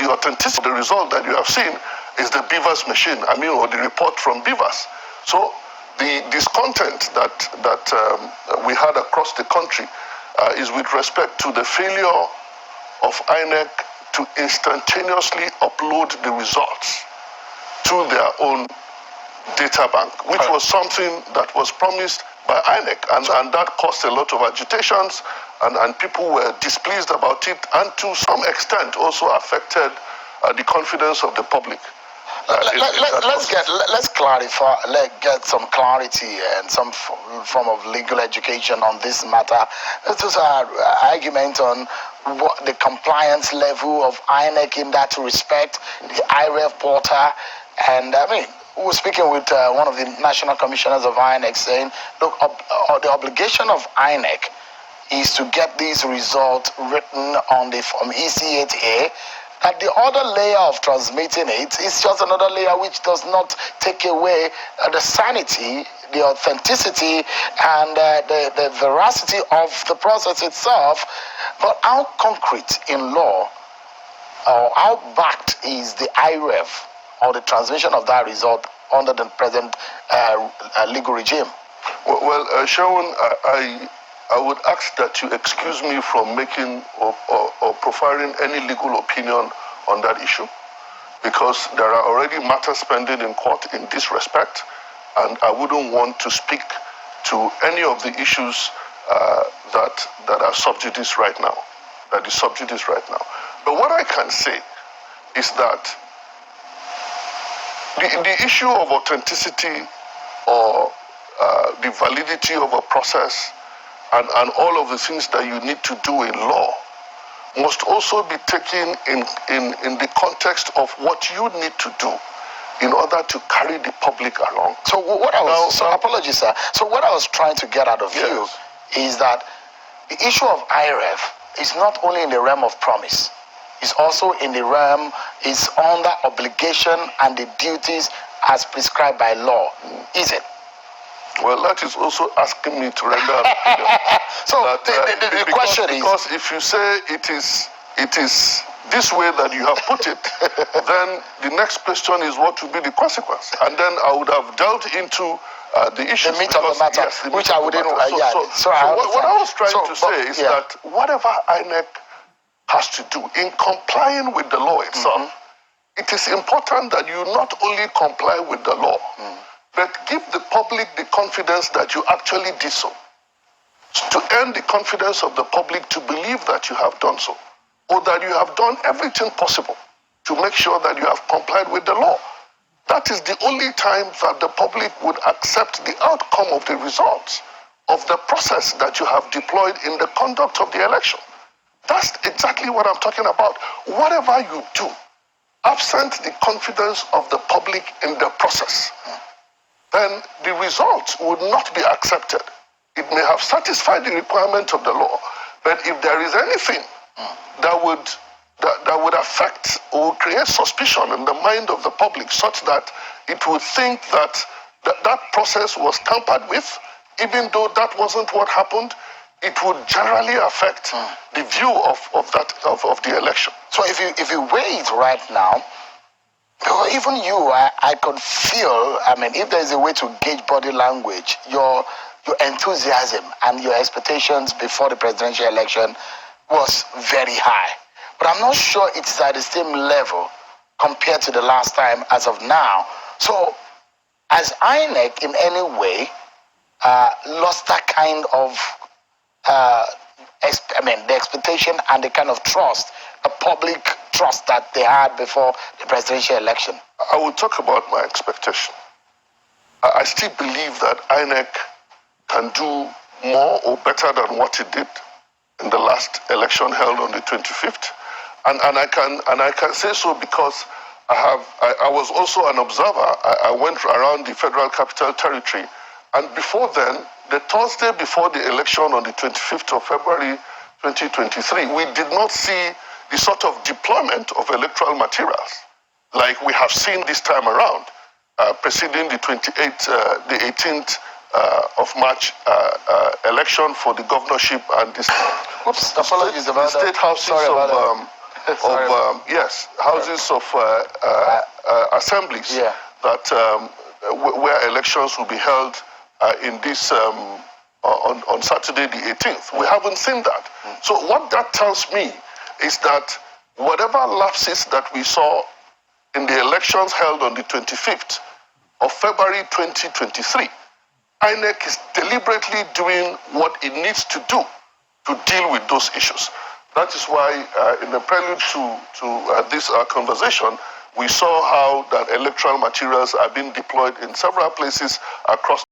the authenticity of the result that you have seen is the Beavers machine, or the report from Beavers. So the discontent that we had across the country is with respect to the failure of INEC to instantaneously upload the results to their own data bank, which was something that was promised by INEC, and that caused a lot of agitations, and people were displeased about it, and to some extent also affected the confidence of the public. Let's clarify. Let's get some clarity and some form of legal education on this matter. Let's do our argument on what the compliance level of INEC in that respect, the IREF portal, and we were speaking with one of the national commissioners of INEC saying, look, the obligation of INEC is to get these results written on the form EC8A, that the other layer of transmitting it is just another layer which does not take away the sanity, the authenticity, and the veracity of the process itself. But how concrete in law, or how backed is the IREF or the transmission of that result under the present legal regime? Well, Sharon, I would ask that you excuse me from making or profiling any legal opinion on that issue, because there are already matters pending in court in this respect, and I wouldn't want to speak to any of the issues that are sub judice right now, that is sub judice right now. But what I can say is that the issue of authenticity or the validity of a process and all of the things that you need to do in law must also be taken in the context of what you need to do in order to carry the public along. So apologies, sir. So what I was trying to get out of you is that the issue of IREF is not only in the realm of promise, it's also in the realm, is under obligation and the duties as prescribed by law. Is it? Well, that is also asking me to render an opinion. So the question is... Because if you say it is this way that you have put it, then the next question is what will be the consequence? And then I would have delved into the issue. The meat of the matter, which I wouldn't... So what I was trying to say is that whatever INEC has to do in complying with the law itself, it is important that you not only comply with the law, but give the public the confidence that you actually did so. To earn the confidence of the public to believe that you have done so, or that you have done everything possible to make sure that you have complied with the law. That is the only time that the public would accept the outcome of the results of the process that you have deployed in the conduct of the election. That's exactly what I'm talking about. Whatever you do, absent the confidence of the public in the process, then the results would not be accepted. It may have satisfied the requirement of the law, but if there is anything that would affect or create suspicion in the mind of the public such that it would think that that process was tampered with, even though that wasn't what happened, it would generally affect the view of the election. So if you weigh it right now, even you, I could feel, if there's a way to gauge body language, your enthusiasm and your expectations before the presidential election was very high. But I'm not sure it's at the same level compared to the last time as of now. So has INEC in any way lost that kind of, the expectation and the kind of trust, the public trust that they had before the presidential election? I will talk about my expectation. I still believe that INEC can do more or better than what it did in the last election held on the 25th. And I can say so because I was also an observer. I went around the Federal Capital Territory, and before then, the Thursday before the election on the 25th of February 2023, we did not see the sort of deployment of electoral materials like we have seen this time around, preceding the 18th of March election for the governorship and the apologies about the state houses houses of assemblies that where elections will be held in this on Saturday the 18th. We haven't seen that. So what that tells me is that whatever lapses that we saw in the elections held on the 25th of February 2023, INEC is deliberately doing what it needs to do to deal with those issues. That is why in the prelude to this conversation, we saw how that electoral materials are being deployed in several places across